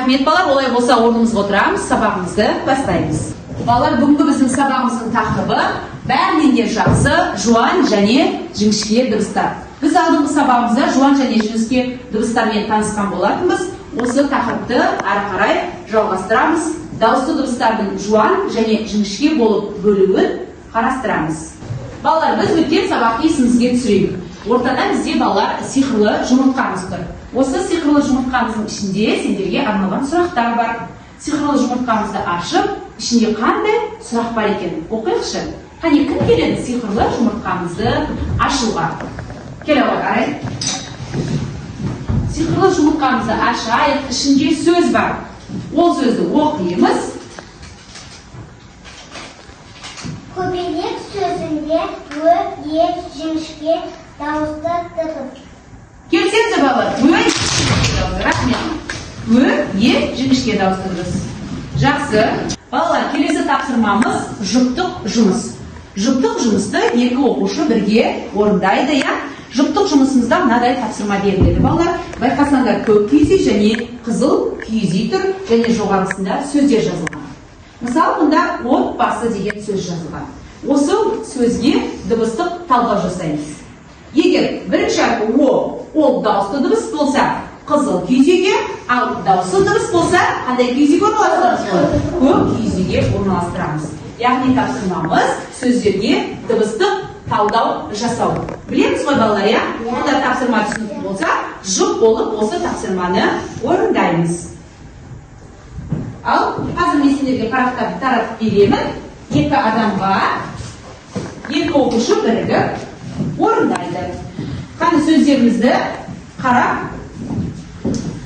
Рахмет балалар, олай болса орнымызға отырамыз, сабағымызды бастаймыз. Балалар, бүгінгі біздің сабағымыздың тақырыбы бәрінен де жақсы жуан және жіңішке дыбыстар. Біз алдыңғы сабағымызда жуан және жіңішке дыбыстармен танысқан болатынбыз. Осы тақырыпты ары қарай жалғастырамыз. Дауысты дыбыстардың жуан және жіңішке болып бөлуін қарастырамыз. Балалар, біз өткен сабақты есімізге түсірейік. Ортада бізде балалар сиқырлы жұмыртқамыз тұр. Осы сиқырлы жұмыртқамыздың ішінде сендерге арналған сұрақтар бар. Сиқырлы жұмыртқамызды ашып, ішінде қандай сұрақ бар екен? Оқиықшы. Қане, кім келеді сиқырлы жұмыртқамызды ашуға? Келе арай. Сиқырлы жұмыртқамызды ашайық, ішінде сөз бар. Ол сөзді оқимыз. Көбелек сөзінде е, жіңішке дауысты дыбыс. Келсеңіз балалар, рахмет. Жіңішке дауысты дыбыс. Жақсы. Балалар, келесі тапсырмамыз жұптық жұмыс. Жұптық жұмысты екі оқушы бірге орындайды, я? Жұптық жұмысымызда мынадай тапсырма беріледі. Балалар, байқасаңдар, көк киіз үй және қызыл киіз үй тұр және жоғарысында сөздер жазылған. Мысалы, мұнда отбасы деген сөз жазылған. Осы сөзге дыбыстық талдау жасаймыз. Егер бірінші әрпі ол дауысты дыбыс болса, қызыл киіз үйге, ал дауысты дыбыс болса, қандай киіз үйге орналастырамыз? Көк киіз үйге орналастырамыз. Яғни тапсырмамыз сөздерге дыбыстық талдау жасау. Білеміз ғой балалар, я? Онда тапсырма түсінікті болса, жұп болып осы тапсырманы орындаймыз. Ал қазір мен сендерге парақтарды таратып беремін. Екі адамға екі оқушы бірігіп орындайды. Қане сөздерімізді қарап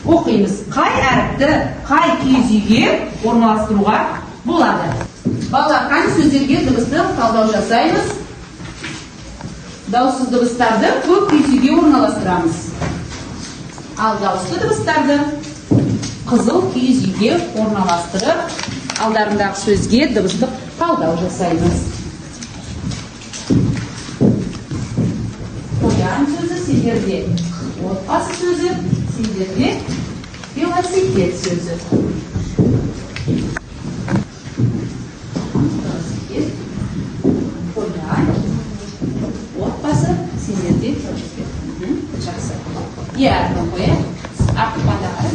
оқимыз. Қай әріпті қай киіз үйге орналастыруға болады? Балалар, қане сөздерге дыбысты талдау жасаймыз. Дауыссыз дыбыстарды көк киіз үйге орналастырамыз. Ал дауысты дыбыстарды қызыл киіз үйге орналастырып, алдарындағы сөзге дыбыстық талдау жасаймыз. Қоян сөзі сендерде, отбасы сөзі сендерде, велосипед сөзі. Қоян, отбасы сендерде, велосипед. Жақсы. Ертің қоян, артықпандағы.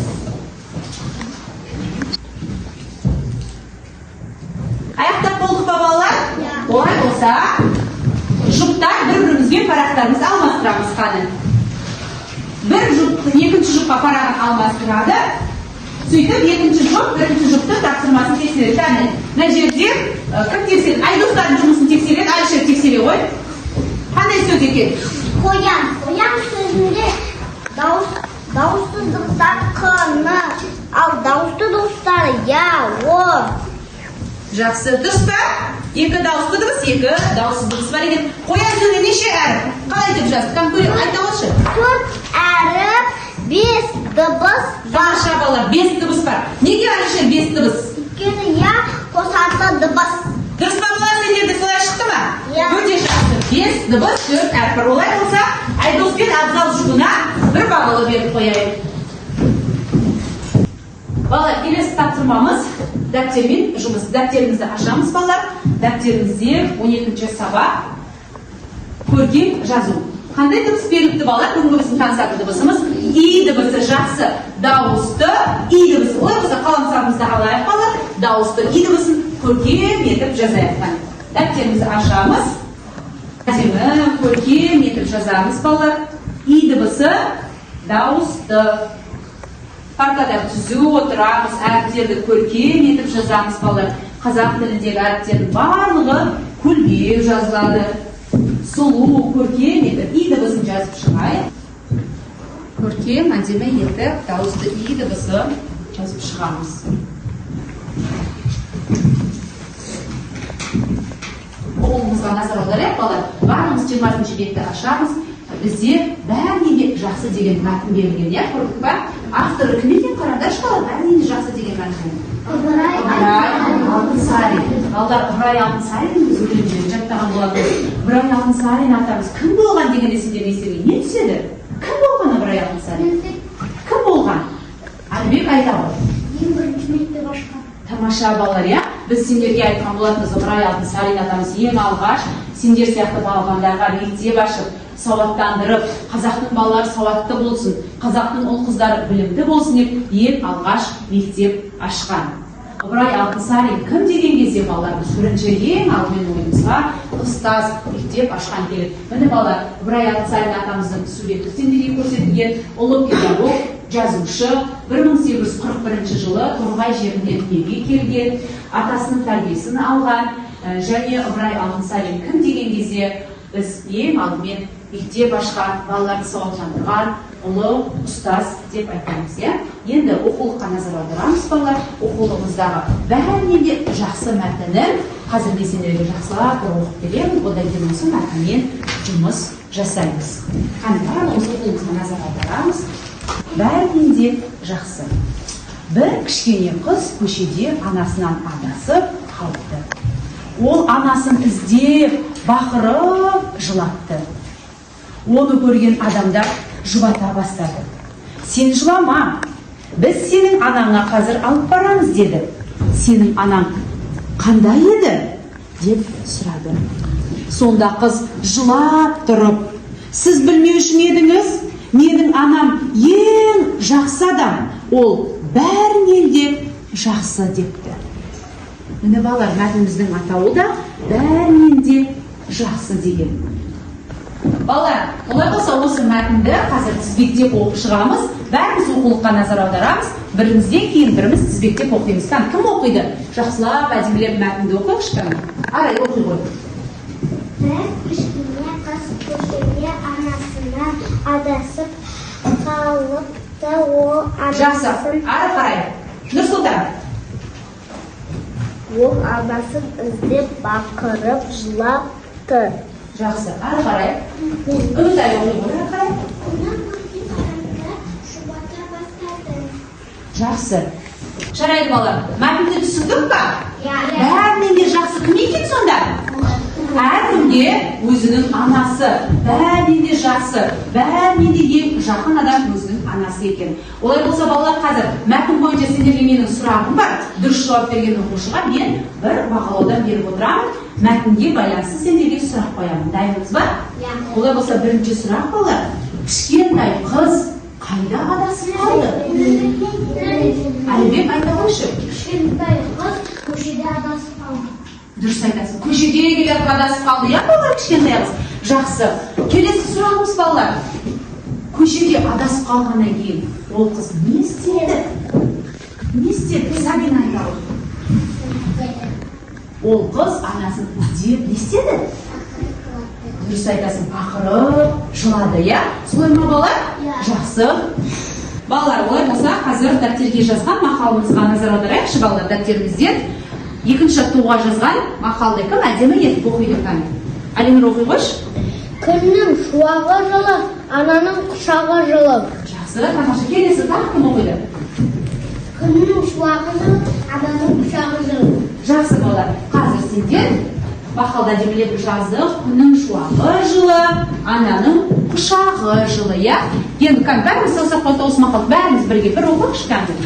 Аяқтап болдық па балалар? Олай болса, жұптар бір-бірімізбен парақтарымызды алмастырамыз қаны. Бір жұптың екінші жұпқа парағын алмастырады. Сөйтіп, екінші жұп, бірінші жұпты тапсырмасын тексереді. Әне, мына жерде кім тексереді? Айдостардың жұмысын тексереді, Айшер тексере ғой. Қандай сөз екен? Қоян. Қоян сөзінде дауысты дыбыстар қ-ны, ал дауысты дыбыстары я, о. Жақсы, дұрыс па? Екі дауысты дыбыс, екі дауыссыз дыбыс бар екен. Қоян сөзі неше әріп? Қалай деп жазды? Там көрейік, айта отыршы. 4 әріп, 5 дыбыс. Тамаша балалар, 5 дыбыс бар. Неге Айшер 5 дыбыс? Өйткені я қосарлы дыбыс. Дұрыс па балалар, сендерде солай шықты ма? Иә. Өте жақсы. 5 дыбыс, 4 әріп бар. Олай болса, Айдос пен Абзал жұбына бір бағалы беріп қояйық. Балалар, келесі тапсырмамыз дәптермен жұмыс. Дәптерімізді ашамыз балалар. Дәптерімізде 12-ші сабақ көркем жазу. Қандай дыбыс беріліпті балалар? Бүгінгі біздің танысатын дыбысымыз И дыбысы. Жақсы. Дауысты И дыбысы. Олай болса қаламсағымызды алайық балалар. Дауысты И дыбысын көркем етіп жазайық. Дәптерімізді ашамыз. Әдемі көркем етіп жазамыз балалар. И дыбысы дауысты. Партада түзу отырамыз, әріптерді көркем етіп жазамыз балалар. Қазақ тіліндегі әріптердің барлығы көлбеу жазылады. Сұлу, көркем етіп И дыбысын жазып шығайық. Көркем, әдемі етіп дауысты И дыбысы жазып шығамыз. Қолымызға назар аударайық балалар. Барлығымыз 20-ші бетті ашамыз. Бізде бәрінен де жақсы деген мәтін берілген, я көрдік па? Авторы кім екен қараңдаршы балалар? Бәрінен де жақсы деген мәтін. Ыбырай Алтынсарин. Балалар, Ыбырай Алтынсарин біз өлеңдерін жаттаған болады. Ыбырай Алтынсарин атамыз кім болған деген есімдер естерге не түседі? Кім болған Ыбырай Алтынсарин? Кім болған? Әлібек Айталы. ең бірінші мектеп ашқан. Тамаша балалар, иә? Біз сендерге айтқан болатынбыз, Ыбырай Алтынсарин атамыз ең алғаш сендер сияқты балғандарға мектеп ашып, сауаттандырып, қазақтың балалары сауатты болсын, қазақтың ұл қыздары білімді болсын деп ең алғаш мектеп ашқан. Ыбырай Алтынсарин кім деген кезде балалар, біз бірінші ең алдымен ойымызға ұстаз мектеп ашқан келеді. Міне балалар, Ыбырай Алтынсарин атамыздың суреті сендерге көрсетілген, ұлы педагог, жазушы, 1841 жылы Торғай жерінен елге келген, атасының тәрбиесін алған, және Ыбырай Алтынсарин кім деген кезде біз ең алдымен мектеп ашқан, балаларды сауаттандырған ұлы ұстаз деп айтамыз, иә? Енді оқулыққа назар аударамыз, балалар. Оқулығымыздағы бәрінен де жақсы мәтінін қазір мен сендерге жақсылап бір оқып беремін, одан кейін осы мәтінмен жұмыс жасаймыз. Қане, барлығымыз оқулығымызға назар аударамыз. Бәрінен де жақсы. Бір кішкене қыз көшеде анасынан адасып қалыпты. Ол анасын іздеп, бақырып жылатты. Оны көрген адамдар жұбата бастады. Сен жылама, біз сенің анаңа қазір алып барамыз деді. Сенің анаң қандай еді? Деп сұрады. Сонда қыз жылап тұрып, сіз білмеуші ме едіңіз? Менің анам ең жақсы адам, ол бәрінен де жақсы депті. Міне балалар, мәтініміздің атауы да бәрінен де жақсы деген. Балалар, олай болса осы мәтінді қазір тізбектеп оқып шығамыз. Бәріміз оқулыққа назар аударамыз. Бірімізден кейін біріміз тізбектеп оқимыз. Кім оқиды? Жақсылап, әдемілеп мәтінді оқып шыққан. Арай, оқи ғой. Бір кішкене қыз көшеде анасынан адасып қалыпты. Ол Жақсы, ары қарай. Нұрсұлтан. Ол анасын іздеп бақырып жылапты. Жақсы, ары қарай. Үмітай оқи ғой, ары қарай. Жұбата бастады. Жақсы. Жарайды балалар, мәтінді түсіндік па? Иә. Бәрінен де жақсы кім екен сонда? Әркімге өзінің анасы, бәрінен де жақсы, бәрінен де ең жақын адам өзінің анасы екен. Олай болса балалар, қазір мәтін бойынша сендерге менің сұрағым бар. Дұрыс жауап берген оқушыға мен бір бағалаудан беріп отырамын. Мәтінге байланысты сендерге сұрақ қоямын. Дайынсыз ба? Иә. Олай болса бірінші сұрақ балалар. Кішкентай қыз қайда адасып қалды? Әлібек айта қойшы. Кішкентай қыз көшеде адасып қалды. Дұрыс айтасың. Көшеде келіп адасып қалды, иә балалар, кішкентай қыз? Жақсы. Келесі сұрағымыз балалар. Көшеде адасып қалғаннан кейін ол қыз не істеді? Не істеді? Сабина айта ғой. Ол қыз анасын іздеп не істеді? Дұрыс айтасың, бақырып, жылады, иә? Солай ма балалар? Жақсы. Балалар, олай болса, қазір дәптерге жазған мақалымызға назар аударайықшы балалар, дәптерімізден. Екінші жаттығуға жазған мақалды кім әдемі етіп оқиды екен? Әлемір оқи қойшы. Күннің шуағы жылы, ананың құшағы жылы. Жақсы, тамаша. Келесі тағы кім оқиды? Күннің шуағы жылы, ананың құшағы жылы. Жақсы балалар. Қазір сендер мақалда әдемілеп жаздық. Күннің шуағы жылы, ананың құшағы жылы, иә? Енді бәріміз саусаққа осы мақал, бәріміз бірге бір оқыңызшы кәндір.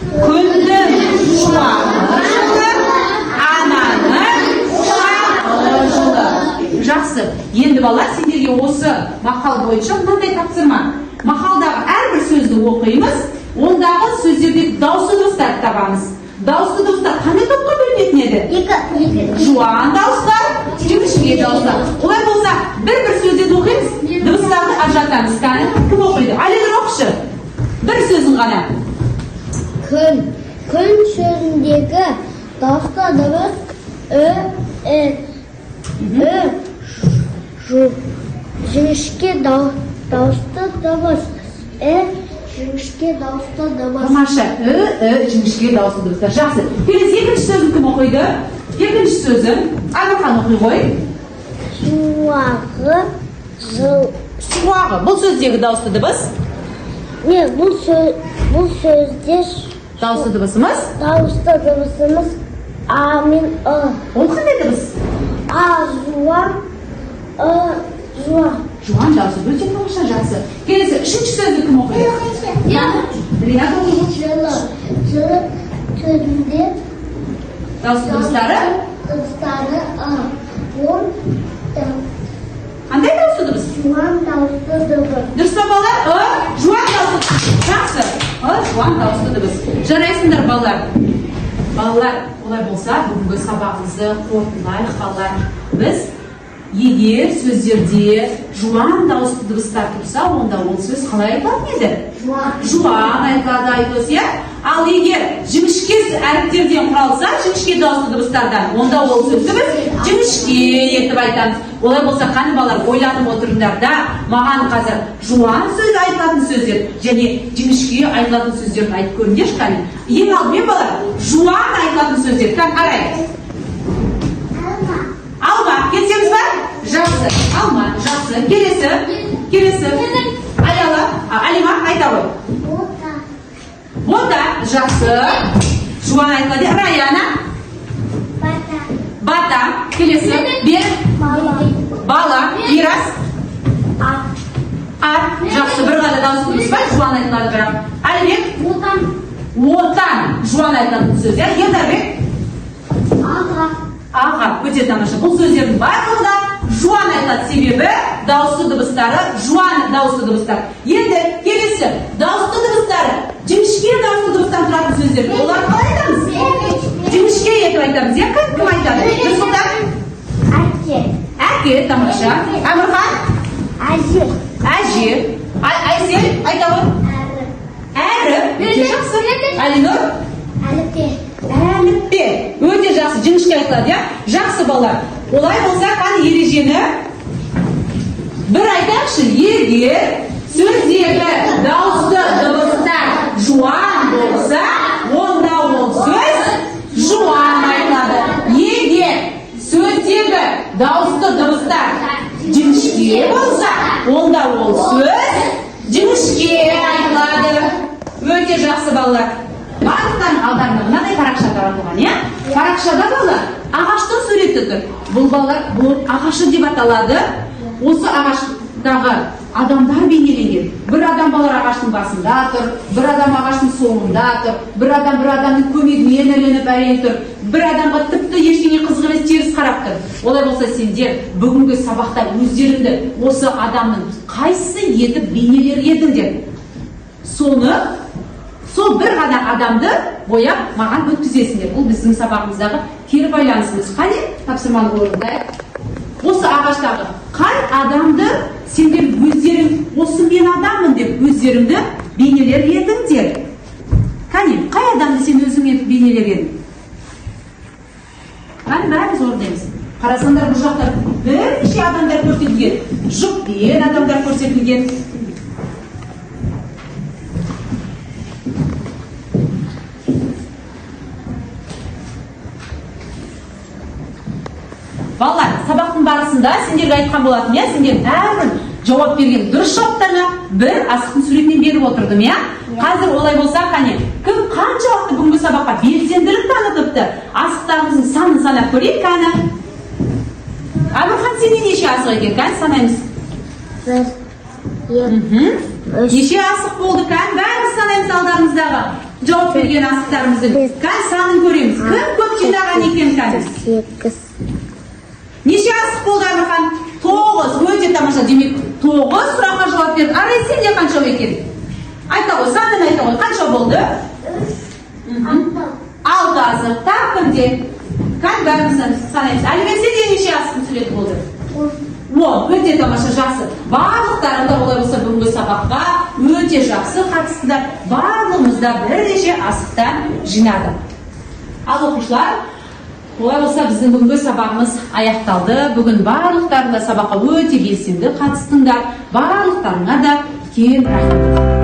Күннің шуағы жылы, ананың құшағы жылы. Жақсы. Енді балалар, сендерге осы мақал бойынша мынандай тапсырма. Мақалдағы әрбір сөзді оқимыз, ондағы сөздерде дауысты дыбыстар табамыз. Дауысты дыбыстар қандай топқа бөлінетін еді? Екі. Жуан дауыстар, жіңішке дауыстар. Олай болса, бір сөзден оқимыз, дыбыстарды ажыратамыз. Кім оқиды? Әлемір оқышы. Бір сөзін ғана. Күн. Күн сөзіндегі дауысты дыбыс жіңішке дауысты дыбыс. Жіңішке дауысты дыбыс. Тамаша. Жіңішке дауысты дыбыстар. Жақсы. Келесі екінші сөзін кім оқиды? Екінші сөзін Айнұрхан оқи ғой. Суағы жыл. Суағы. Бұл сөздегі дауысты дыбыс? Не, бұл сөзде Дауысты дыбысымыз? дауысты дыбысымыз А мен Ы. Ол қандай дыбыс? А жуан, Ы жуан. Жуан дауысы өте тамаша. Жақсы. Келесі үшінші сөзді кім оқиды? Ринат оқи ғой. Türünde Dауысты дыбыстары? dağıstları on Қандай дауысты дыбыс? Juan dağıstı dağıstı. Дұрыс па балалар? Жуан дауысты. Жақсы. Жуан дауысты дыбыс. Жарайсыңдар балалар. Балалар, олай болса, бүгінгі сабағымызды қорытындылайық балалар. Біз егер сөздерде жуан дауысты дыбыстар тұрса, онда ол сөз қалай айтылатын еді? Жуан айтылады айтылыс, иә? Ал егер жіңішке әріптерден құралса, жіңішке дауысты дыбыстардан, онда ол сөзді біз жіңішке етіп айтамыз. Олай болса, қаны балалар ойланып отырыңдар да, маған қазір жуан сөз айтылатын сөздер және жіңішке айтылатын сөздерді айтып көріңдерші қане. Ең алдымен балалар, жуан айтылатын сөздер. Қарай. Алма, келсеңіз ба? Жақсы. Алма, жақсы. Келесі. Алима, айта ғой. Бота, жақсы. Жуан айтылады. Раяна. Бата. Келесі. Бер. Бала. Ирас. Ат. Жақсы. Бір ғана дауыс дұрыс па? Жуан айтылады бірақ. Әлібек. Отан. Жуан айтылатын сөз. Ердарбек. Аға, өте тамаша. Бұл сөздердің барлығында жуан айтылады, себебі дауысты дыбыстары, жуан дауысты дыбыстар. Енді келесі дауысты дыбыстары, жіңішке дауысты дыбыстан тұратын сөздер. Олар қалай айтамыз? Жіңішке етіп айтамыз, иә? Кім айтады? Нұрсұлтан? Әке, тамаша. Әмірхан? Әже. Айсел, айта ғой. Әрі. Жақсы. Әлинұр? Әліппе. Өте жақсы, жіңішке айтылады, иә? Жақсы балалар. Олай болса, қане ережені бір айтайықшы. Егер сөздегі дауысты дыбыстар жуан болса, онда ол сөз жуан айтылады. Егер сөздегі дауысты дыбыстар жіңішке болса, онда ол сөз жіңішке айтылады. Өте жақсы балалар. Барлықтан алдарында мынадай парақша таратылған, иә? Парақшада балалар ағаштың суреті тұр. Бұл балалар бұл ағашы деп аталады. Осы ағаштағы адамдар бейнеленген. Бір адам балалар ағаштың басында тұр, бір адам ағаштың соңында тұр, бір адамның көмегімен ілініп әрең тұр, бір адамға тіпті ештеңе қызық емес теріс қарап тұр. Олай болса сендер бүгінгі сабақта өздеріңді осы адамның қайсысы етіп бейнелер едіңдер? Сол бір ғана адамды бояп маған өткізесіңдер. Бұл біздің сабағымыздағы кері байланысымыз. Қане? Тапсырманы орындайық. Осы ағаштағы қай адамды сендер өздерің осы мен адаммын деп өздеріңді бейнелер едіңдер? Қане? Қай адамды сен өзің етіп бейнелер едің? Қане бәріміз орындаймыз. Қарасаңдар бұл жақта бірнеше адамдар көрсетілген. Жұппен адамдар көрсетілген. Балалар, сабақтың барысында сендерге айтқан болатым, иә? Сендер әрбір жауап берген дұрыс жауаптарына бір асықтың суретінен беріп отырдым, иә? Қазір олай болса, қане, кім қаншалықты бүгінгі сабаққа белсенділік танытыпты? Асықтарымыздың санын санап көрейік, қане? Әмірхан, сенде неше асық екен, қане? Санаймыз. Неше асық болды, қане? Бәріміз санаймыз алдарымыздағы жауап берген асықтарымыздың. Қане, санын көреміз. Кім көп жинаған екен, қане? Неше асық болды Әмірхан? 9. Өте тамаша. Демек 9 сұраққа жауап берді. Арай, сенде қанша екен? Айта ғой, санын айта ғой. Қанша болды? 6 асық. Тақ бірде. Қан бәріміз санаймыз. Әлібек, сенде неше асықтың суреті болды? 10. Өте тамаша, жақсы. Барлықтарында олай болса бүгінгі сабаққа өте жақсы қатыстыдар. Барлығымызда бірнеше асықтан жинады. Ал оқушылар, олай болса біздің бүгінгі сабағымыз аяқталды. Бүгін барлықтарында сабаққа өте белсенді қатыстыңдар. Барлықтарыңа да үлкен рахмет.